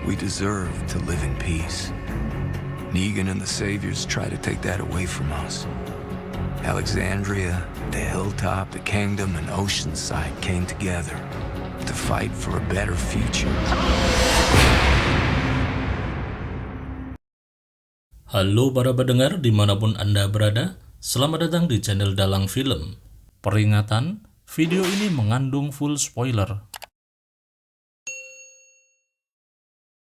We deserve to live in peace. Negan and the Saviors try to take that away from us. Alexandria, the Hilltop, the Kingdom, and Oceanside came together to fight for a better future. Halo para pendengar dimanapun Anda berada, selamat datang di channel Dalang Film. Peringatan, video ini mengandung full spoiler.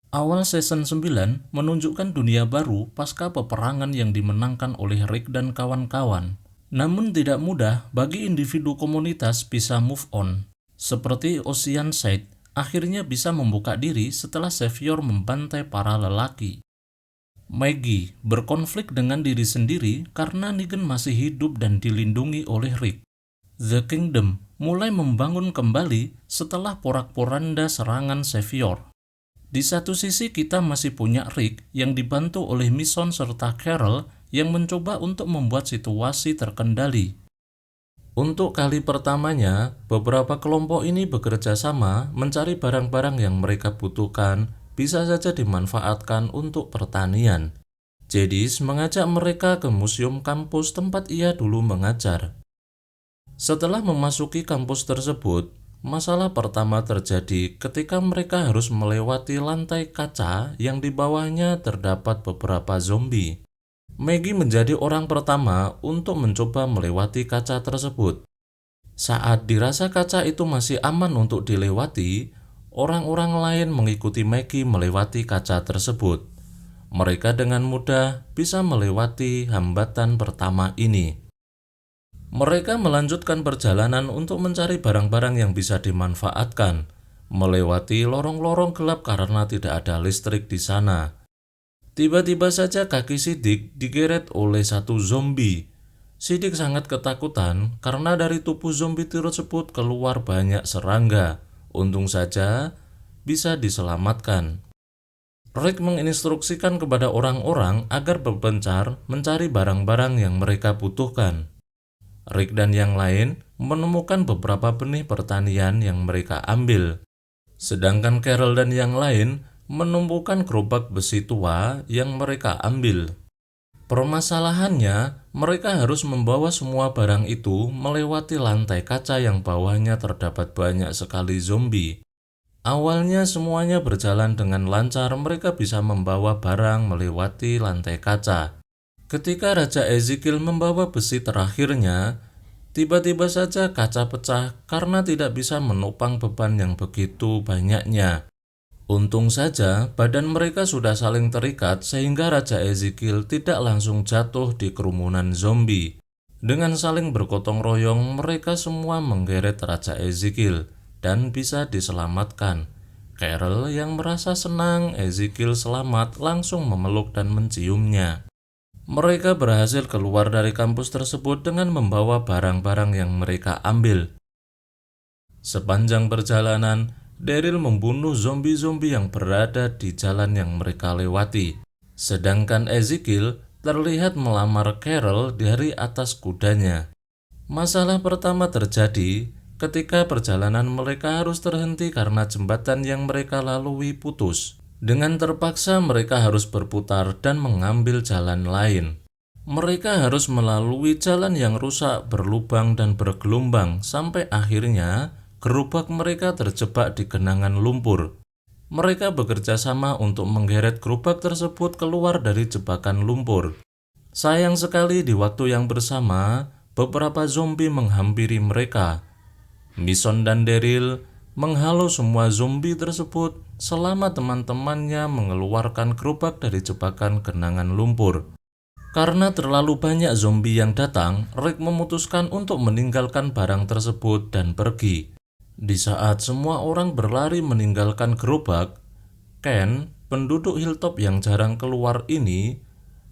Awal season 9 menunjukkan dunia baru pasca peperangan yang dimenangkan oleh Rick dan kawan-kawan. Namun tidak mudah bagi individu komunitas bisa move on. Seperti Oceanside, akhirnya bisa membuka diri setelah Savior membantai para lelaki. Maggie berkonflik dengan diri sendiri karena Negan masih hidup dan dilindungi oleh Rick. The Kingdom mulai membangun kembali setelah porak-poranda serangan Savior. Di satu sisi kita masih punya Rick yang dibantu oleh Mission serta Carol yang mencoba untuk membuat situasi terkendali. Untuk kali pertamanya, beberapa kelompok ini bekerja sama mencari barang-barang yang mereka butuhkan, bisa saja dimanfaatkan untuk pertanian. Jadis mengajak mereka ke museum kampus tempat ia dulu mengajar. Setelah memasuki kampus tersebut, masalah pertama terjadi ketika mereka harus melewati lantai kaca yang di bawahnya terdapat beberapa zombie. Maggie menjadi orang pertama untuk mencoba melewati kaca tersebut. Saat dirasa kaca itu masih aman untuk dilewati, orang-orang lain mengikuti Maggie melewati kaca tersebut. Mereka dengan mudah bisa melewati hambatan pertama ini. Mereka melanjutkan perjalanan untuk mencari barang-barang yang bisa dimanfaatkan, melewati lorong-lorong gelap karena tidak ada listrik di sana. Tiba-tiba saja kaki Siddiq digeret oleh satu zombie. Siddiq sangat ketakutan karena dari tubuh zombie tersebut keluar banyak serangga. Untung saja bisa diselamatkan. Rick menginstruksikan kepada orang-orang agar berpencar mencari barang-barang yang mereka butuhkan. Rick dan yang lain menemukan beberapa benih pertanian yang mereka ambil. Sedangkan Carol dan yang lain menemukan gerobak besi tua yang mereka ambil. Permasalahannya, mereka harus membawa semua barang itu melewati lantai kaca yang bawahnya terdapat banyak sekali zombie. Awalnya semuanya berjalan dengan lancar, mereka bisa membawa barang melewati lantai kaca. Ketika Raja Ezekiel membawa besi terakhirnya, tiba-tiba saja kaca pecah karena tidak bisa menopang beban yang begitu banyaknya. Untung saja badan mereka sudah saling terikat sehingga Raja Ezekiel tidak langsung jatuh di kerumunan zombie. Dengan saling bergotong royong, mereka semua menggeret Raja Ezekiel dan bisa diselamatkan. Carol yang merasa senang Ezekiel selamat langsung memeluk dan menciumnya. Mereka berhasil keluar dari kampus tersebut dengan membawa barang-barang yang mereka ambil. Sepanjang perjalanan, Daryl membunuh zombie-zombie yang berada di jalan yang mereka lewati. Sedangkan Ezekiel terlihat melamar Carol dari atas kudanya. Masalah pertama terjadi ketika perjalanan mereka harus terhenti karena jembatan yang mereka lalui putus. Dengan terpaksa mereka harus berputar dan mengambil jalan lain. Mereka harus melalui jalan yang rusak, berlubang dan bergelombang sampai akhirnya gerobak mereka terjebak di genangan lumpur. Mereka bekerja sama untuk menggeret gerobak tersebut keluar dari jebakan lumpur. Sayang sekali di waktu yang bersama, beberapa zombie menghampiri mereka. Mission dan Daryl menghalau semua zombie tersebut selama teman-temannya mengeluarkan gerobak dari jebakan genangan lumpur. Karena terlalu banyak zombie yang datang, Rick memutuskan untuk meninggalkan barang tersebut dan pergi. Di saat semua orang berlari meninggalkan gerobak, Ken, penduduk Hilltop yang jarang keluar ini,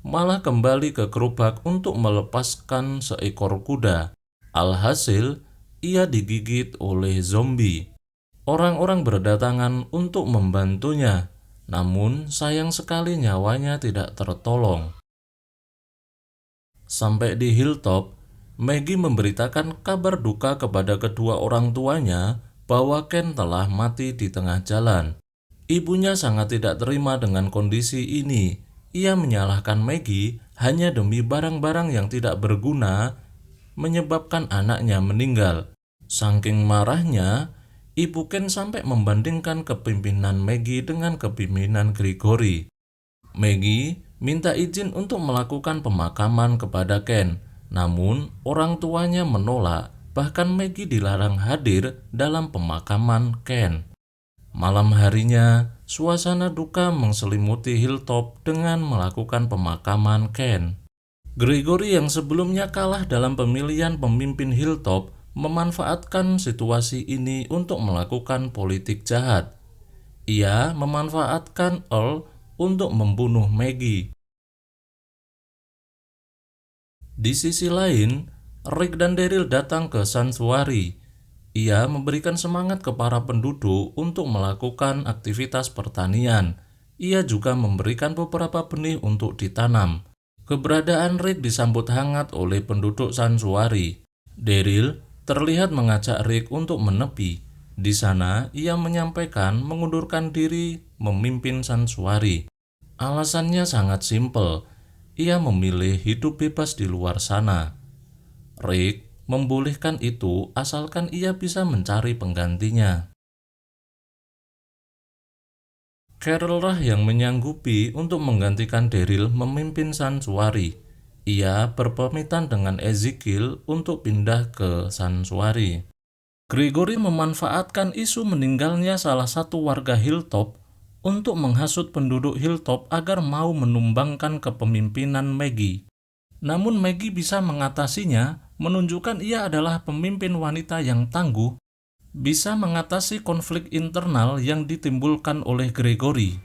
malah kembali ke gerobak untuk melepaskan seekor kuda. Alhasil, ia digigit oleh zombie. Orang-orang berdatangan untuk membantunya, namun sayang sekali nyawanya tidak tertolong. Sampai di Hilltop, Maggie memberitakan kabar duka kepada kedua orang tuanya bahwa Ken telah mati di tengah jalan. Ibunya sangat tidak terima dengan kondisi ini. Ia menyalahkan Maggie hanya demi barang-barang yang tidak berguna menyebabkan anaknya meninggal. Saking marahnya, Ibu Ken sampai membandingkan kepemimpinan Maggie dengan kepemimpinan Gregory. Maggie minta izin untuk melakukan pemakaman kepada Ken, namun orang tuanya menolak, bahkan Maggie dilarang hadir dalam pemakaman Ken. Malam harinya, suasana duka mengselimuti Hilltop dengan melakukan pemakaman Ken. Gregory yang sebelumnya kalah dalam pemilihan pemimpin Hilltop memanfaatkan situasi ini untuk melakukan politik jahat. Ia memanfaatkan Earl untuk membunuh Maggie. Di sisi lain, Rick dan Daryl datang ke Sanctuary. Ia memberikan semangat ke para penduduk untuk melakukan aktivitas pertanian. Ia juga memberikan beberapa benih untuk ditanam. Keberadaan Rick disambut hangat oleh penduduk Sanctuary. Daryl terlihat mengajak Rick untuk menepi. Di sana, ia menyampaikan mengundurkan diri memimpin Sanctuary. Alasannya sangat simpel. Ia memilih hidup bebas di luar sana. Rick membolehkan itu asalkan ia bisa mencari penggantinya. Carol lah yang menyanggupi untuk menggantikan Daryl memimpin Sanctuary. Ia berpamitan dengan Ezekiel untuk pindah ke Sanctuary. Gregory memanfaatkan isu meninggalnya salah satu warga Hilltop untuk menghasut penduduk Hilltop agar mau menumbangkan kepemimpinan Maggie. Namun Maggie bisa mengatasinya, menunjukkan ia adalah pemimpin wanita yang tangguh, bisa mengatasi konflik internal yang ditimbulkan oleh Gregory.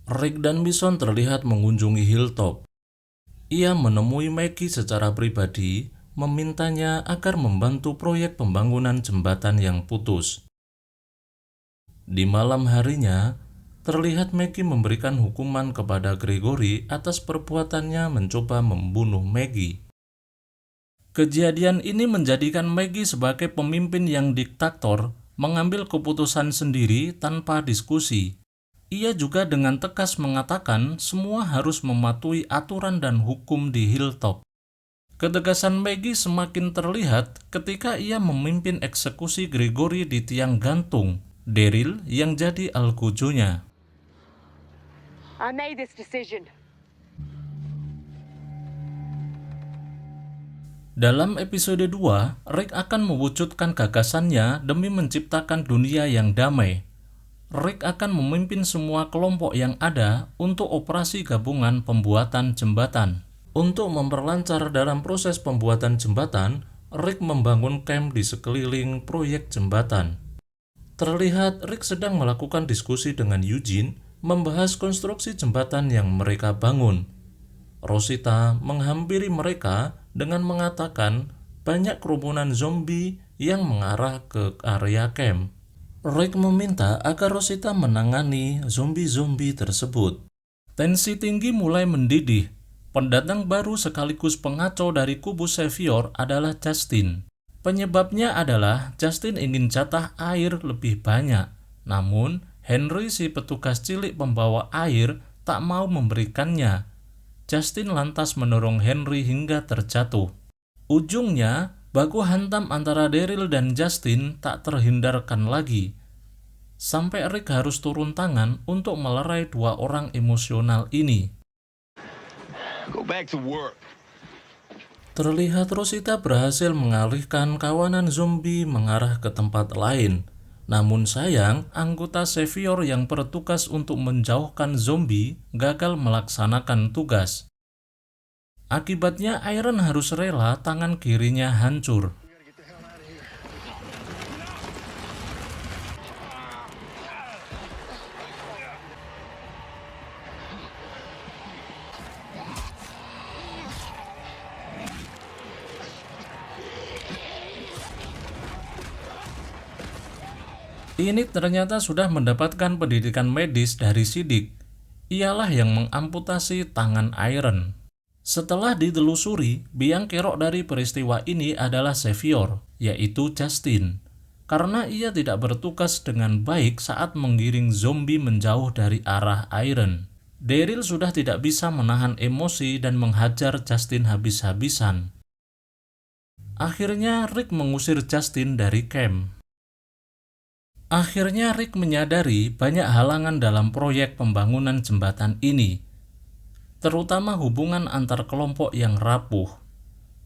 Rick dan Bison terlihat mengunjungi Hilltop. Ia menemui Maggie secara pribadi, memintanya agar membantu proyek pembangunan jembatan yang putus. Di malam harinya, terlihat Maggie memberikan hukuman kepada Gregory atas perbuatannya mencoba membunuh Maggie. Kejadian ini menjadikan Maggie sebagai pemimpin yang diktator, mengambil keputusan sendiri tanpa diskusi. Ia juga dengan tegas mengatakan semua harus mematuhi aturan dan hukum di Hilltop. Ketegasan Maggie semakin terlihat ketika ia memimpin eksekusi Gregory di tiang gantung. Daryl yang jadi algojonya. I made this decision. Dalam episode 2, Rick akan mewujudkan gagasannya demi menciptakan dunia yang damai. Rick akan memimpin semua kelompok yang ada untuk operasi gabungan pembuatan jembatan. Untuk memperlancar dalam proses pembuatan jembatan, Rick membangun camp di sekeliling proyek jembatan. Terlihat Rick sedang melakukan diskusi dengan Eugene, membahas konstruksi jembatan yang mereka bangun. Rosita menghampiri mereka dengan mengatakan banyak kerumunan zombie yang mengarah ke area camp. Rick meminta agar Rosita menangani zombie-zombie tersebut. Tensi tinggi mulai mendidih. Pendatang baru sekaligus pengacau dari kubu Savior adalah Justin. Penyebabnya adalah Justin ingin jatah air lebih banyak. Namun, Henry si petugas cilik pembawa air tak mau memberikannya. Justin lantas mendorong Henry hingga terjatuh. Ujungnya, baku hantam antara Daryl dan Justin tak terhindarkan lagi. Sampai Rick harus turun tangan untuk melerai dua orang emosional ini. Go back to work. Terlihat Rosita berhasil mengalihkan kawanan zombie mengarah ke tempat lain. Namun sayang, anggota Savior yang bertugas untuk menjauhkan zombie gagal melaksanakan tugas. Akibatnya Iron harus rela tangan kirinya hancur. Ini ternyata sudah mendapatkan pendidikan medis dari Siddiq. Ialah yang mengamputasi tangan Iron. Setelah ditelusuri, biang kerok dari peristiwa ini adalah Xavier, yaitu Justin, karena ia tidak bertugas dengan baik saat menggiring zombie menjauh dari arah Iron. Daryl sudah tidak bisa menahan emosi dan menghajar Justin habis-habisan. Akhirnya Rick mengusir Justin dari camp. Akhirnya Rick menyadari banyak halangan dalam proyek pembangunan jembatan ini, terutama hubungan antar kelompok yang rapuh.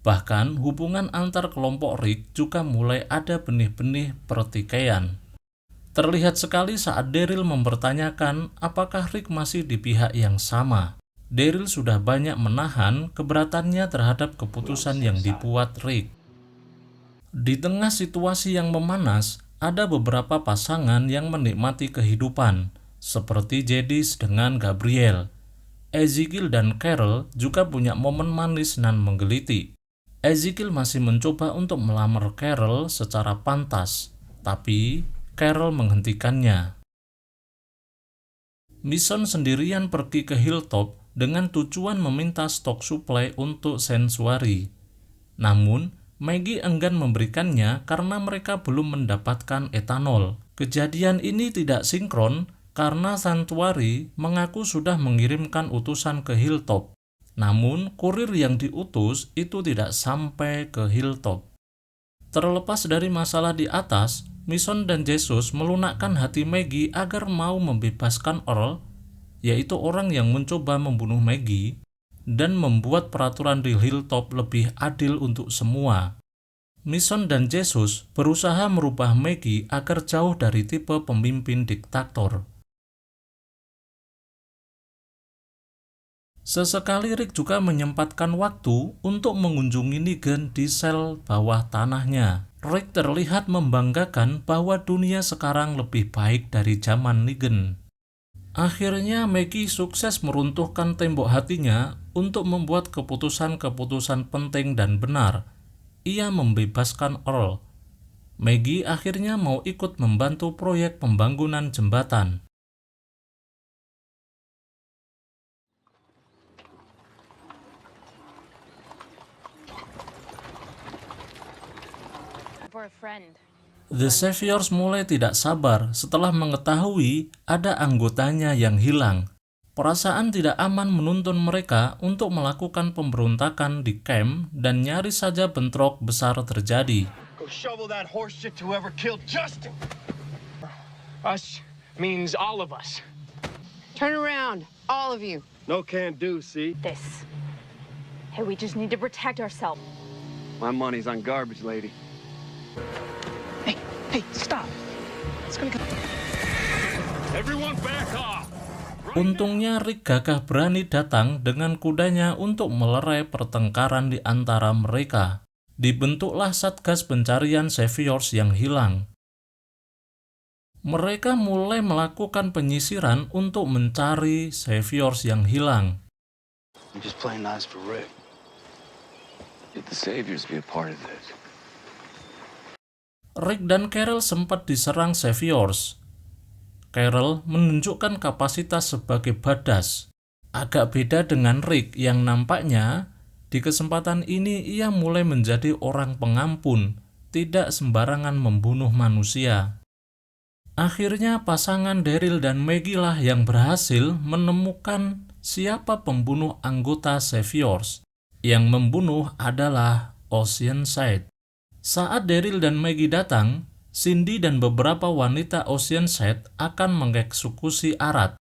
Bahkan hubungan antar kelompok Rick juga mulai ada benih-benih pertikaian. Terlihat sekali saat Daryl mempertanyakan apakah Rick masih di pihak yang sama. Daryl sudah banyak menahan keberatannya terhadap keputusan yang dibuat Rick. Di tengah situasi yang memanas, ada beberapa pasangan yang menikmati kehidupan, seperti Jadis dengan Gabriel. Ezekiel dan Carol juga punya momen manis nan menggelitik. Ezekiel masih mencoba untuk melamar Carol secara pantas, tapi Carol menghentikannya. Mason sendirian pergi ke Hilltop dengan tujuan meminta stok suplai untuk Sanctuary. Namun, Maggie enggan memberikannya karena mereka belum mendapatkan etanol. Kejadian ini tidak sinkron karena Sanctuary mengaku sudah mengirimkan utusan ke Hilltop. Namun, kurir yang diutus itu tidak sampai ke Hilltop. Terlepas dari masalah di atas, Mason dan Jesus melunakkan hati Maggie agar mau membebaskan Earl, yaitu orang yang mencoba membunuh Maggie, dan membuat peraturan di Hilltop lebih adil untuk semua. Mason dan Jesus berusaha merubah Maggie agar jauh dari tipe pemimpin diktator. Sesekali Rick juga menyempatkan waktu untuk mengunjungi Negan di sel bawah tanahnya. Rick terlihat membanggakan bahwa dunia sekarang lebih baik dari zaman Negan. Akhirnya Maggie sukses meruntuhkan tembok hatinya untuk membuat keputusan-keputusan penting dan benar. Ia membebaskan Earl. Maggie akhirnya mau ikut membantu proyek pembangunan jembatan. For a friend. The Saviors mulai tidak sabar setelah mengetahui ada anggotanya yang hilang. Perasaan tidak aman menuntun mereka untuk melakukan pemberontakan di camp dan nyaris saja bentrok besar terjadi. Go shovel that horse shit to whoever killed Justin. Us means all of us. Turn around, all of you. No can do, see? This. Hey, we just need to protect ourselves. My money's on garbage, lady. Hey, stop. It's gonna go. Everyone back off! Untungnya Rick gagah berani datang dengan kudanya untuk melerai pertengkaran di antara mereka. Dibentuklah Satgas Pencarian Saviors yang hilang. Mereka mulai melakukan penyisiran untuk mencari Saviors yang hilang. I'm just playing nice for Rick. Let the Saviors be a part of this. Rick dan Carol sempat diserang Saviors. Carol menunjukkan kapasitas sebagai badas. Agak beda dengan Rick yang nampaknya di kesempatan ini ia mulai menjadi orang pengampun, tidak sembarangan membunuh manusia. Akhirnya pasangan Daryl dan Maggie lah yang berhasil menemukan siapa pembunuh anggota Saviors. Yang membunuh adalah Oceanside. Saat Daryl dan Maggie datang, Cindy dan beberapa wanita Oceanside akan mengeksekusi Arad.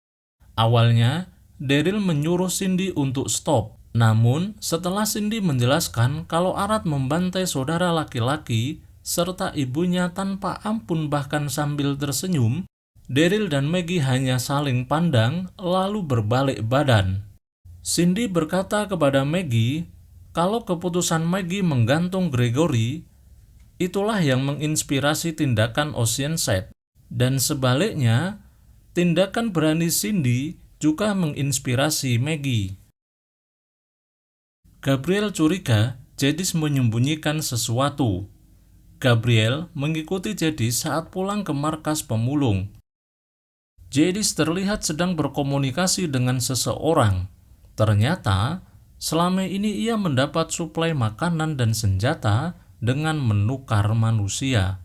Awalnya, Daryl menyuruh Cindy untuk stop. Namun, setelah Cindy menjelaskan kalau Arad membantai saudara laki-laki serta ibunya tanpa ampun bahkan sambil tersenyum, Daryl dan Maggie hanya saling pandang lalu berbalik badan. Cindy berkata kepada Maggie kalau keputusan Maggie menggantung Gregory itulah yang menginspirasi tindakan Oceanside, dan sebaliknya, tindakan berani Cindy juga menginspirasi Maggie. Gabriel curiga Jadis menyembunyikan sesuatu. Gabriel mengikuti Jadis saat pulang ke markas pemulung. Jadis terlihat sedang berkomunikasi dengan seseorang. Ternyata, Selama ini ia mendapat suplai makanan dan senjata dengan menukar manusia.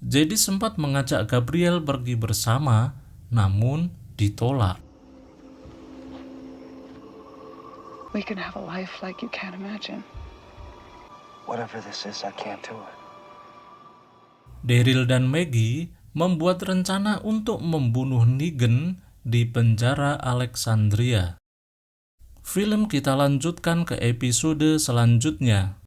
Jadi sempat mengajak Gabriel pergi bersama, namun ditolak. We can have a life like you can't imagine. Whatever this is, I can't do it. Daryl dan Maggie membuat rencana untuk membunuh Negan di penjara Alexandria. Film kita lanjutkan ke episode selanjutnya.